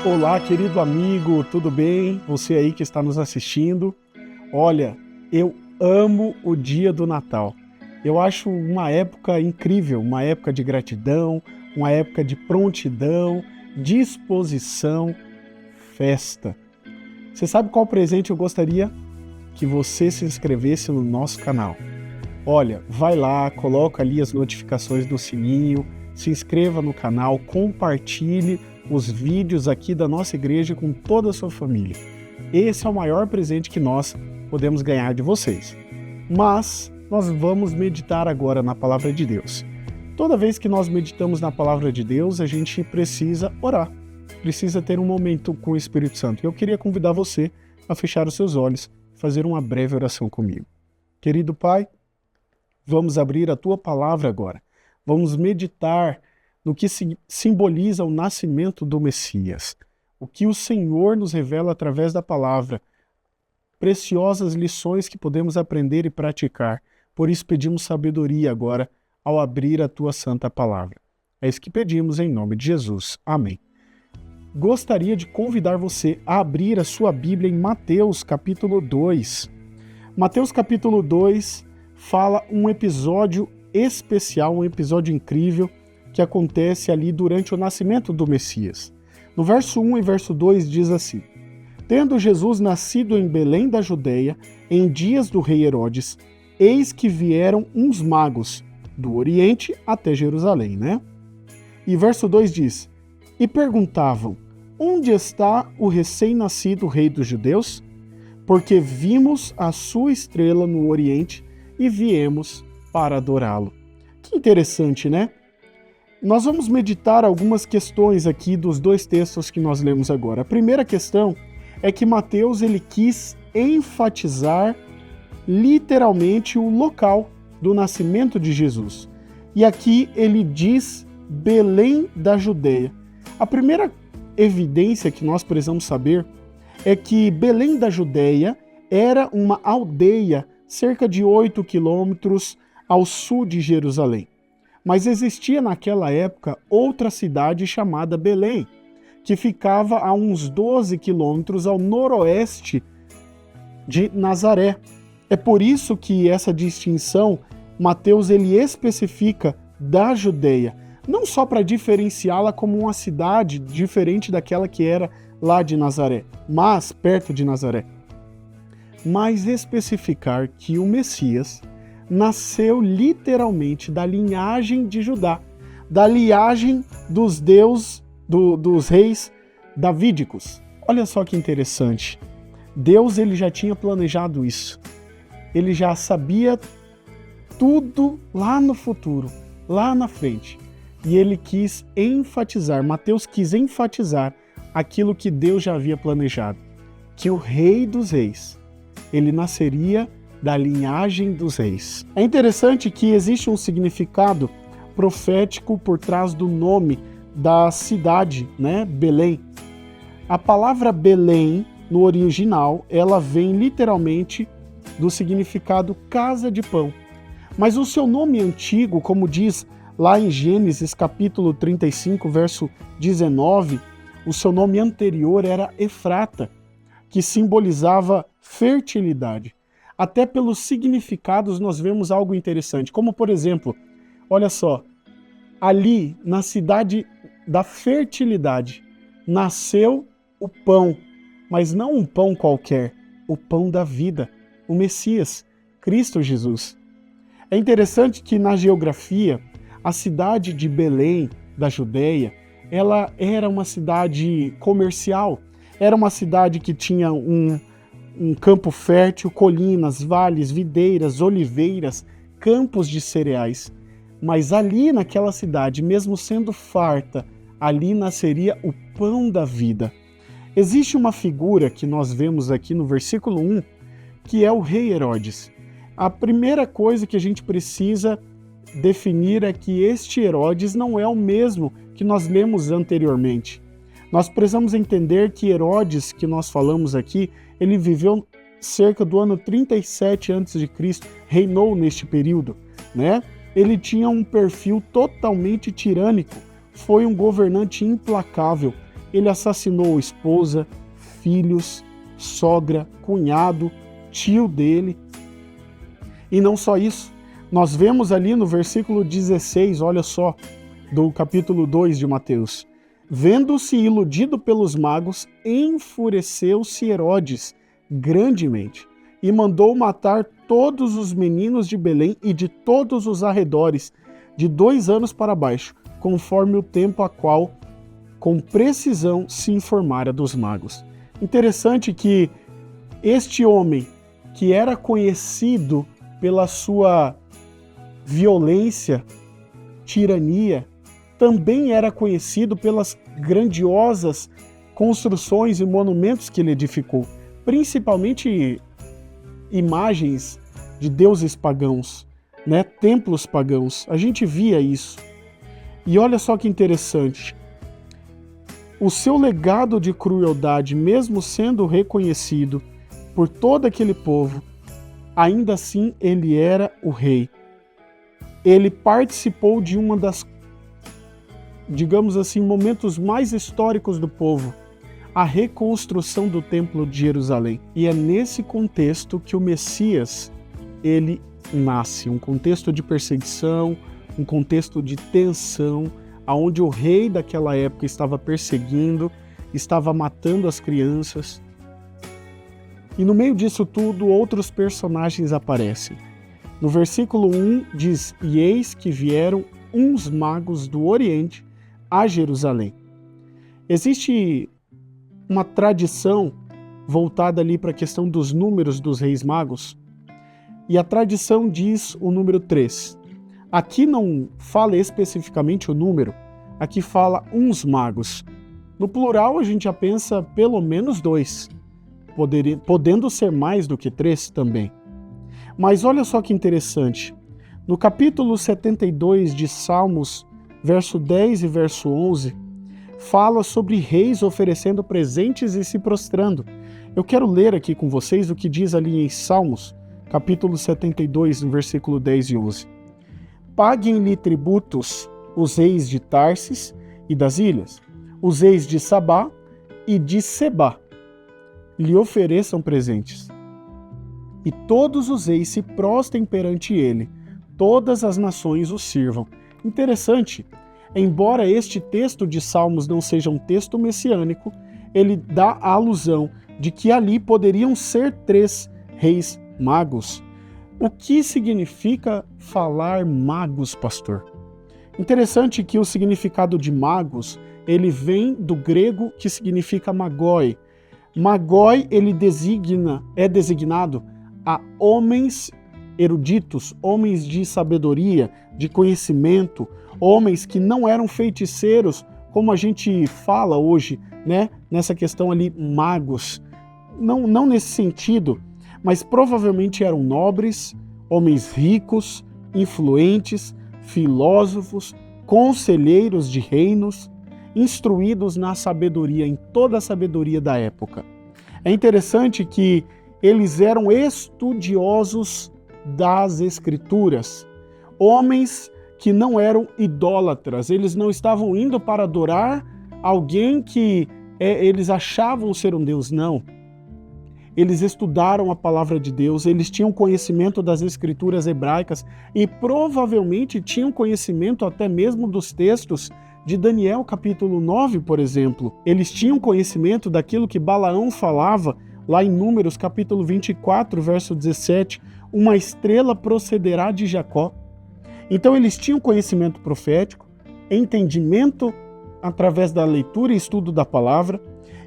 Olá, querido amigo, tudo bem? Você aí que está nos assistindo. Olha, eu amo o dia do Natal. Eu acho uma época incrível, uma época de gratidão, uma época de prontidão, disposição, festa. Você sabe qual presente eu gostaria? Que você se inscrevesse no nosso canal. Olha, vai lá, coloca ali as notificações do sininho, se inscreva no canal, compartilhe os vídeos aqui da nossa igreja com toda a sua família. Esse é o maior presente que nós podemos ganhar de vocês. Mas nós vamos meditar agora na Palavra de Deus. Toda vez que nós meditamos na Palavra de Deus, a gente precisa orar, precisa ter um momento com o Espírito Santo. Eu queria convidar você a fechar os seus olhos e fazer uma breve oração comigo. Querido Pai, vamos abrir a Tua Palavra agora. Vamos meditar no que simboliza o nascimento do Messias. O que o Senhor nos revela através da palavra. Preciosas lições que podemos aprender e praticar. Por isso pedimos sabedoria agora ao abrir a Tua Santa Palavra. É isso que pedimos em nome de Jesus. Amém. Gostaria de convidar você a abrir a sua Bíblia em Mateus capítulo 2. Mateus capítulo 2 fala um episódio especial, um episódio incrível que acontece ali durante o nascimento do Messias. No verso 1 e verso 2 diz assim: Tendo Jesus nascido em Belém da Judeia, em dias do rei Herodes, eis que vieram uns magos do Oriente até Jerusalém, né? E verso 2 diz: E perguntavam, onde está o recém-nascido rei dos judeus? Porque vimos a sua estrela no Oriente e viemos para adorá-lo. Que interessante, né? Nós vamos meditar algumas questões aqui dos dois textos que nós lemos agora. A primeira questão é que Mateus ele quis enfatizar literalmente o local do nascimento de Jesus. E aqui ele diz Belém da Judeia. A primeira evidência que nós precisamos saber é que Belém da Judeia era uma aldeia cerca de 8 quilômetros ao sul de Jerusalém. Mas existia naquela época outra cidade chamada Belém, que ficava a uns 12 quilômetros ao noroeste de Nazaré. É por isso que essa distinção, Mateus ele especifica da Judeia, não só para diferenciá-la como uma cidade diferente daquela que era lá de Nazaré, mas perto de Nazaré, mas especificar que o Messias nasceu literalmente da linhagem de Judá, da linhagem dos dos reis davídicos. Olha só que interessante. Deus ele já tinha planejado isso. Ele já sabia tudo lá no futuro, lá na frente. E ele quis enfatizar, Mateus quis enfatizar aquilo que Deus já havia planejado, que o rei dos reis, ele nasceria da linhagem dos reis. É interessante que existe um significado profético por trás do nome da cidade, né? Belém. A palavra Belém, no original, ela vem literalmente do significado casa de pão. Mas o seu nome antigo, como diz lá em Gênesis capítulo 35, verso 19, o seu nome anterior era Efrata, que simbolizava fertilidade. Até pelos significados nós vemos algo interessante, como por exemplo, olha só, ali na cidade da fertilidade nasceu o pão, mas não um pão qualquer, o pão da vida, o Messias, Cristo Jesus. É interessante que na geografia, a cidade de Belém, da Judeia, ela era uma cidade comercial, era uma cidade que tinha um campo fértil, colinas, vales, videiras, oliveiras, campos de cereais. Mas ali naquela cidade, mesmo sendo farta, ali nasceria o pão da vida. Existe uma figura que nós vemos aqui no versículo 1, que é o rei Herodes. A primeira coisa que a gente precisa definir é que este Herodes não é o mesmo que nós lemos anteriormente. Nós precisamos entender que Herodes, que nós falamos aqui, ele viveu cerca do ano 37 a.C., reinou neste período, né? Ele tinha um perfil totalmente tirânico, foi um governante implacável, ele assassinou esposa, filhos, sogra, cunhado, tio dele. E não só isso, nós vemos ali no versículo 16, olha só, do capítulo 2 de Mateus. Vendo-se iludido pelos magos, enfureceu-se Herodes grandemente e mandou matar todos os meninos de Belém e de todos os arredores, de 2 anos para baixo, conforme o tempo a qual, com precisão, se informara dos magos. Interessante que este homem, que era conhecido pela sua violência, tirania, também era conhecido pelas grandiosas construções e monumentos que ele edificou, principalmente imagens de deuses pagãos, né? Templos pagãos. A gente via isso. E olha só que interessante. O seu legado de crueldade, mesmo sendo reconhecido por todo aquele povo, ainda assim ele era o rei. Ele participou de uma das, digamos assim, momentos mais históricos do povo, a reconstrução do Templo de Jerusalém. E é nesse contexto que o Messias, ele nasce, um contexto de perseguição, um contexto de tensão, onde o rei daquela época estava perseguindo, estava matando as crianças. E no meio disso tudo, outros personagens aparecem. No versículo 1 diz: "E eis que vieram uns magos do Oriente a Jerusalém." Existe uma tradição voltada ali para a questão dos números dos reis magos, e a tradição diz o número 3. Aqui não fala especificamente o número, aqui fala uns magos. No plural a gente já pensa pelo menos 2, podendo ser mais do que 3 também. Mas olha só que interessante, no capítulo 72 de Salmos, verso 10 e verso 11, fala sobre reis oferecendo presentes e se prostrando. Eu quero ler aqui com vocês o que diz ali em Salmos, capítulo 72, no versículo 10 e 11. "Paguem-lhe tributos os reis de Tarsis e das ilhas, os reis de Sabá e de Sebá, lhe ofereçam presentes. E todos os reis se prostrem perante ele, todas as nações o sirvam." Interessante, embora este texto de Salmos não seja um texto messiânico, ele dá a alusão de que ali poderiam ser 3 reis magos. O que significa falar magos, pastor? Interessante que o significado de magos, ele vem do grego que significa magoi. Magoi, ele é designado a homens eruditos, homens de sabedoria, de conhecimento, homens que não eram feiticeiros, como a gente fala hoje, né? Nessa questão ali, magos. Não nesse sentido, mas provavelmente eram nobres, homens ricos, influentes, filósofos, conselheiros de reinos, instruídos na sabedoria, em toda a sabedoria da época. É interessante que eles eram estudiosos das Escrituras, homens que não eram idólatras, eles não estavam indo para adorar alguém que eles achavam ser um Deus, não. Eles estudaram a palavra de Deus, eles tinham conhecimento das escrituras hebraicas e provavelmente tinham conhecimento até mesmo dos textos de Daniel capítulo 9, por exemplo. Eles tinham conhecimento daquilo que Balaão falava lá em Números capítulo 24, verso 17, "Uma estrela procederá de Jacó." Então eles tinham conhecimento profético, entendimento através da leitura e estudo da palavra,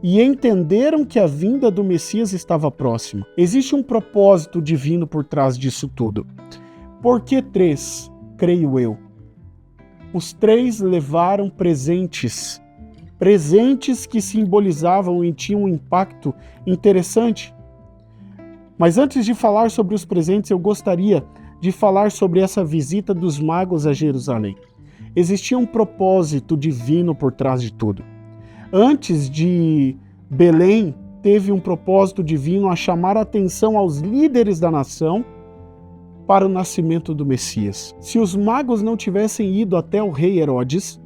e entenderam que a vinda do Messias estava próxima. Existe um propósito divino por trás disso tudo. Por que 3? Creio eu. Os 3 levaram presentes que simbolizavam e tinham um impacto interessante. Mas antes de falar sobre os presentes, eu gostaria de falar sobre essa visita dos magos a Jerusalém. Existia um propósito divino por trás de tudo. Antes de Belém, teve um propósito divino a chamar a atenção aos líderes da nação para o nascimento do Messias. Se os magos não tivessem ido até o rei Herodes,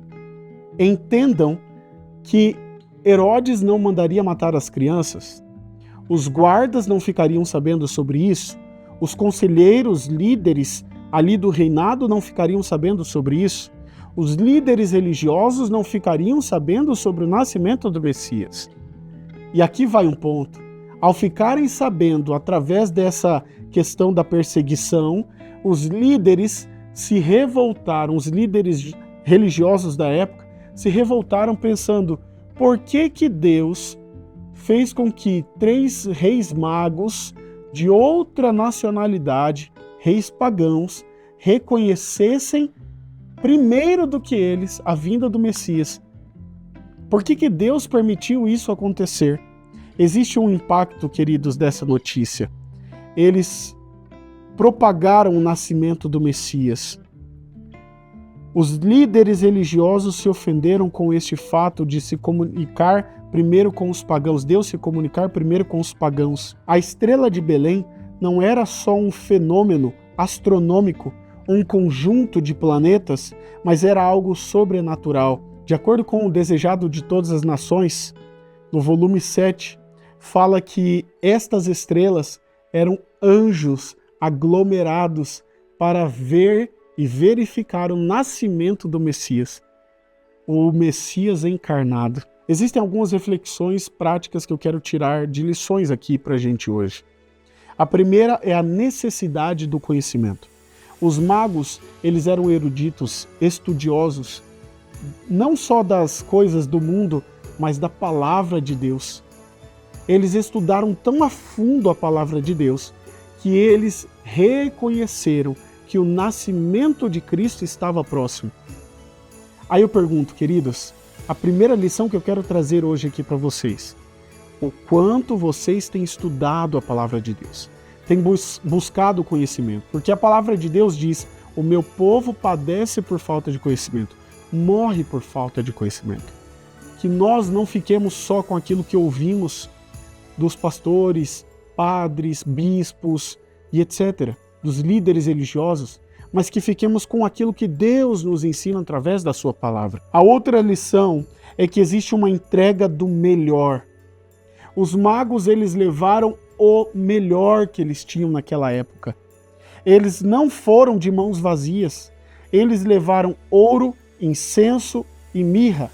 entendam que Herodes não mandaria matar as crianças? Os guardas não ficariam sabendo sobre isso? Os conselheiros, líderes ali do reinado não ficariam sabendo sobre isso? Os líderes religiosos não ficariam sabendo sobre o nascimento do Messias? E aqui vai um ponto. Ao ficarem sabendo, através dessa questão da perseguição, os líderes se revoltaram, os líderes religiosos da época se revoltaram pensando: por que Deus fez com que 3 reis magos de outra nacionalidade, reis pagãos, reconhecessem primeiro do que eles a vinda do Messias? Por que Deus permitiu isso acontecer? Existe um impacto, queridos, dessa notícia. Eles propagaram o nascimento do Messias. Os líderes religiosos se ofenderam com este fato de se comunicar primeiro com os pagãos, Deus se comunicar primeiro com os pagãos. A estrela de Belém não era só um fenômeno astronômico, um conjunto de planetas, mas era algo sobrenatural. De acordo com o Desejado de Todas as Nações, no volume 7, fala que estas estrelas eram anjos aglomerados para ver e verificar o nascimento do Messias, o Messias encarnado. Existem algumas reflexões práticas que eu quero tirar de lições aqui para a gente hoje. A primeira é a necessidade do conhecimento. Os magos, eles eram eruditos, estudiosos, não só das coisas do mundo, mas da palavra de Deus. Eles estudaram tão a fundo a palavra de Deus que eles reconheceram que o nascimento de Cristo estava próximo. Aí eu pergunto, queridos, a primeira lição que eu quero trazer hoje aqui para vocês: o quanto vocês têm estudado a palavra de Deus, têm buscado o conhecimento? Porque a palavra de Deus diz: o meu povo padece por falta de conhecimento, morre por falta de conhecimento. Que nós não fiquemos só com aquilo que ouvimos dos pastores, padres, bispos e etc., dos líderes religiosos, mas que fiquemos com aquilo que Deus nos ensina através da sua palavra. A outra lição é que existe uma entrega do melhor. Os magos, eles levaram o melhor que eles tinham naquela época. Eles não foram de mãos vazias. Eles levaram ouro, incenso e mirra.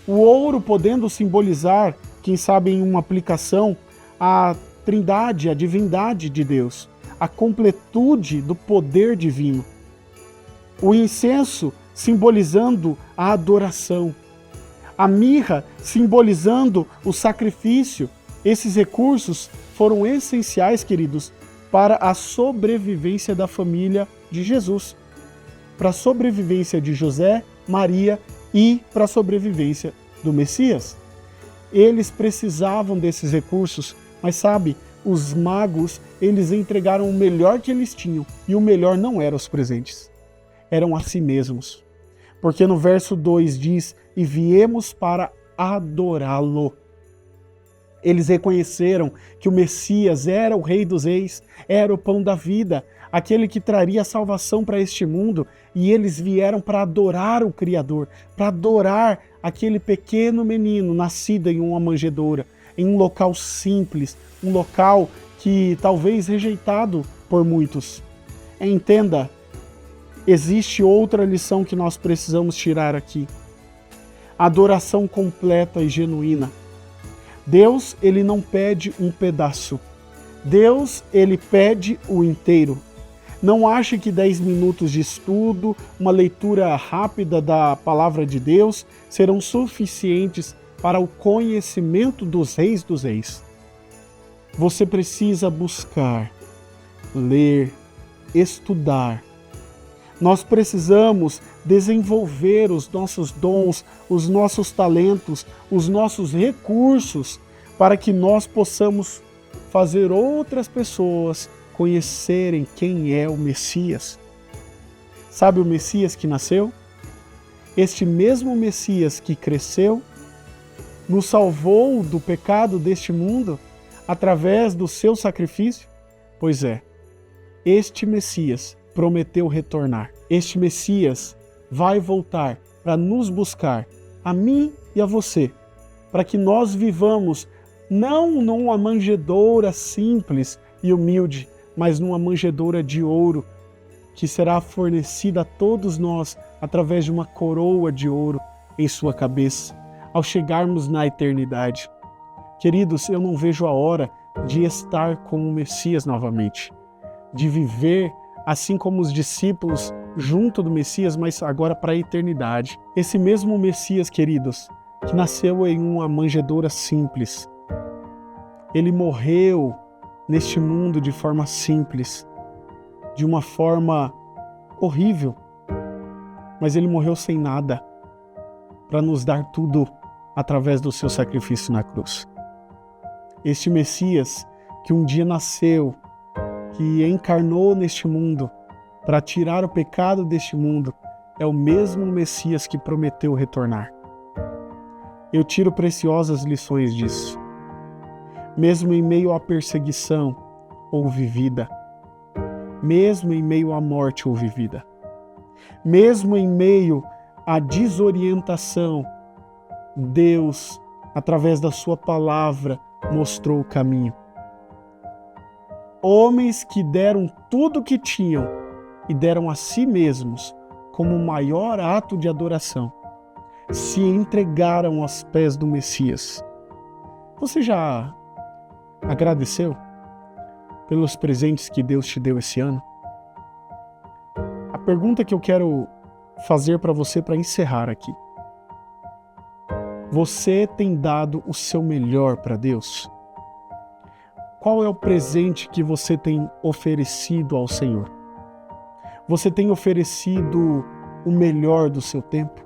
O ouro podendo simbolizar, quem sabe em uma aplicação, a trindade, a divindade de Deus, a completude do poder divino. O incenso simbolizando a adoração. A mirra simbolizando o sacrifício. Esses recursos foram essenciais, queridos, para a sobrevivência da família de Jesus, para a sobrevivência de José, Maria e para a sobrevivência do Messias. Eles precisavam desses recursos, mas sabe, os magos, eles entregaram o melhor que eles tinham, e o melhor não eram os presentes, eram a si mesmos. Porque no verso 2 diz: e viemos para adorá-lo. Eles reconheceram que o Messias era o Rei dos Reis, era o pão da vida, aquele que traria salvação para este mundo, e eles vieram para adorar o Criador, para adorar aquele pequeno menino nascido em uma manjedoura, em um local simples, um local que talvez rejeitado por muitos. Entenda, existe outra lição que nós precisamos tirar aqui: adoração completa e genuína. Deus, ele não pede um pedaço. Deus, ele pede o inteiro. Não ache que 10 minutos de estudo, uma leitura rápida da palavra de Deus serão suficientes para o conhecimento dos reis dos reis. Você precisa buscar, ler, estudar. Nós precisamos desenvolver os nossos dons, os nossos talentos, os nossos recursos, para que nós possamos fazer outras pessoas conhecerem quem é o Messias. Sabe o Messias que nasceu? Este mesmo Messias que cresceu, nos salvou do pecado deste mundo através do seu sacrifício? Pois é, este Messias prometeu retornar. Este Messias vai voltar para nos buscar, a mim e a você, para que nós vivamos não numa manjedoura simples e humilde, mas numa manjedoura de ouro, que será fornecida a todos nós através de uma coroa de ouro em sua cabeça, ao chegarmos na eternidade. Queridos, eu não vejo a hora de estar com o Messias novamente, de viver assim como os discípulos junto do Messias, mas agora para a eternidade. Esse mesmo Messias, queridos, que nasceu em uma manjedoura simples, ele morreu neste mundo de forma simples, de uma forma horrível, mas ele morreu sem nada, para nos dar tudo através do seu sacrifício na cruz. Este Messias que um dia nasceu, que encarnou neste mundo para tirar o pecado deste mundo, é o mesmo Messias que prometeu retornar. Eu tiro preciosas lições disso. Mesmo em meio à perseguição, houve vida. Mesmo em meio à morte, houve vida. Mesmo em meio à desorientação, Deus, através da sua palavra, mostrou o caminho. Homens que deram tudo o que tinham e deram a si mesmos como o maior ato de adoração, se entregaram aos pés do Messias. Você já agradeceu pelos presentes que Deus te deu esse ano? A pergunta que eu quero fazer para você para encerrar aqui: você tem dado o seu melhor para Deus? Qual é o presente que você tem oferecido ao Senhor? Você tem oferecido o melhor do seu tempo?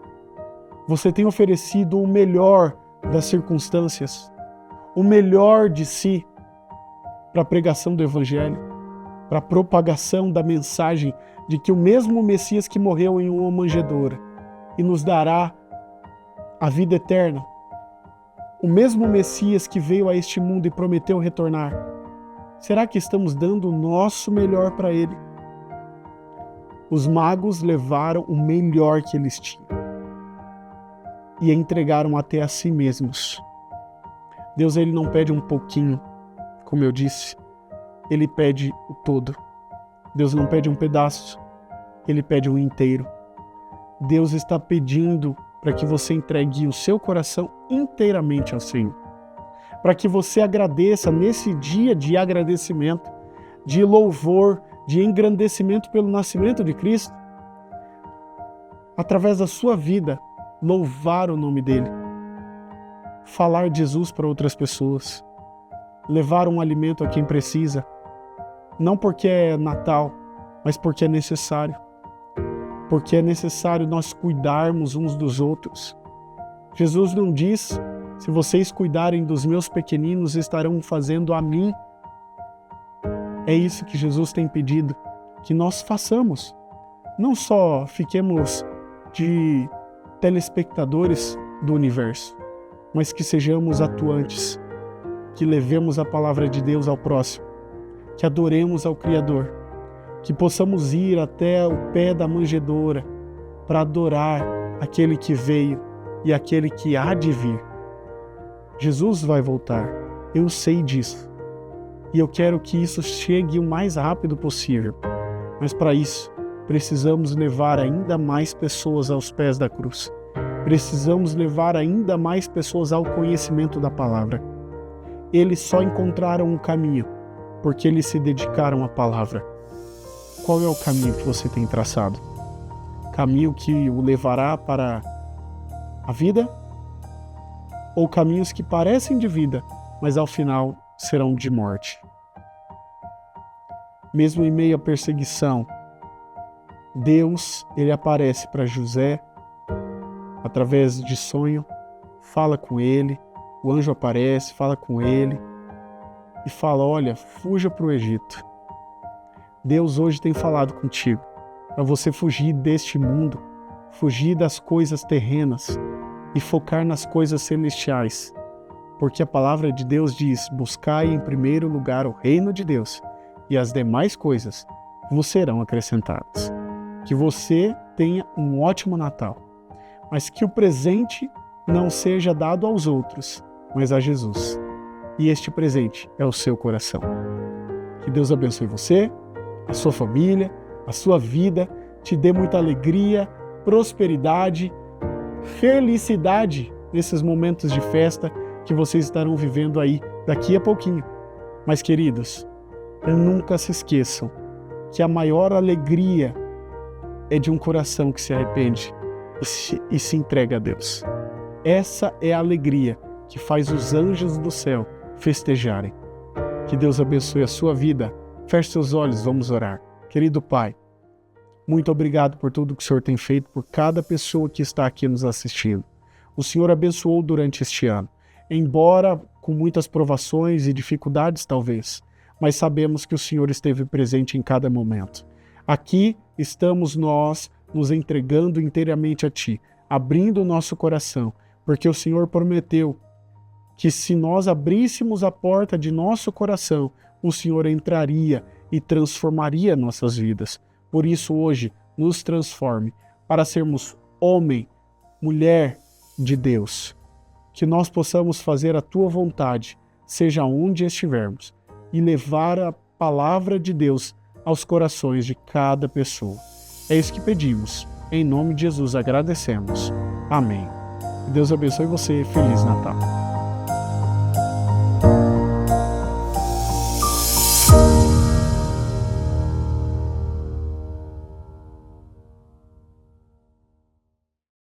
Você tem oferecido o melhor das circunstâncias? O melhor de si para a pregação do Evangelho? Para a propagação da mensagem de que o mesmo Messias que morreu em uma manjedoura e nos dará a vida eterna, o mesmo Messias que veio a este mundo e prometeu retornar, será que estamos dando o nosso melhor para Ele? Os magos levaram o melhor que eles tinham e entregaram até a si mesmos. Deus, Ele não pede um pouquinho, como eu disse, Ele pede o todo. Deus não pede um pedaço, Ele pede o inteiro. Deus está pedindo para que você entregue o seu coração inteiramente ao Senhor. Para que você agradeça nesse dia de agradecimento, de louvor, de engrandecimento pelo nascimento de Cristo. Através da sua vida, louvar o nome dEle. Falar de Jesus para outras pessoas. Levar um alimento a quem precisa. Não porque é Natal, mas porque é necessário. Porque é necessário nós cuidarmos uns dos outros. Jesus não diz: se vocês cuidarem dos meus pequeninos, estarão fazendo a mim. É isso que Jesus tem pedido, que nós façamos. Não só fiquemos de telespectadores do universo, mas que sejamos atuantes, que levemos a palavra de Deus ao próximo, que adoremos ao Criador, que possamos ir até o pé da manjedoura para adorar aquele que veio e aquele que há de vir. Jesus vai voltar, eu sei disso, e eu quero que isso chegue o mais rápido possível, mas para isso precisamos levar ainda mais pessoas aos pés da cruz, precisamos levar ainda mais pessoas ao conhecimento da palavra. Eles só encontraram um caminho porque eles se dedicaram à palavra. Qual é o caminho que você tem traçado? Caminho que o levará para a vida? Ou caminhos que parecem de vida, mas ao final serão de morte? Mesmo em meio à perseguição, Deus, Ele aparece para José através de sonho, fala com ele, o anjo aparece, fala com ele e fala: olha, fuja para o Egito. Deus hoje tem falado contigo para você fugir deste mundo, fugir das coisas terrenas e focar nas coisas celestiais. Porque a palavra de Deus diz: buscai em primeiro lugar o reino de Deus e as demais coisas vos serão acrescentadas. Que você tenha um ótimo Natal, mas que o presente não seja dado aos outros, mas a Jesus. E este presente é o seu coração. Que Deus abençoe você, a sua família, a sua vida, te dê muita alegria, prosperidade, felicidade nesses momentos de festa que vocês estarão vivendo aí daqui a pouquinho. Mas, queridos, nunca se esqueçam que a maior alegria é de um coração que se arrepende e se entrega a Deus. Essa é a alegria que faz os anjos do céu festejarem. Que Deus abençoe a sua vida. Feche seus olhos, vamos orar. Querido Pai, muito obrigado por tudo que o Senhor tem feito por cada pessoa que está aqui nos assistindo. O Senhor abençoou durante este ano, embora com muitas provações e dificuldades talvez, mas sabemos que o Senhor esteve presente em cada momento. Aqui estamos nós nos entregando inteiramente a Ti, abrindo o nosso coração, porque o Senhor prometeu que se nós abríssemos a porta de nosso coração, o Senhor entraria e transformaria nossas vidas. Por isso hoje nos transforme para sermos homem, mulher de Deus. Que nós possamos fazer a Tua vontade, seja onde estivermos, e levar a palavra de Deus aos corações de cada pessoa. É isso que pedimos. Em nome de Jesus agradecemos. Amém. Que Deus abençoe você. Feliz Natal.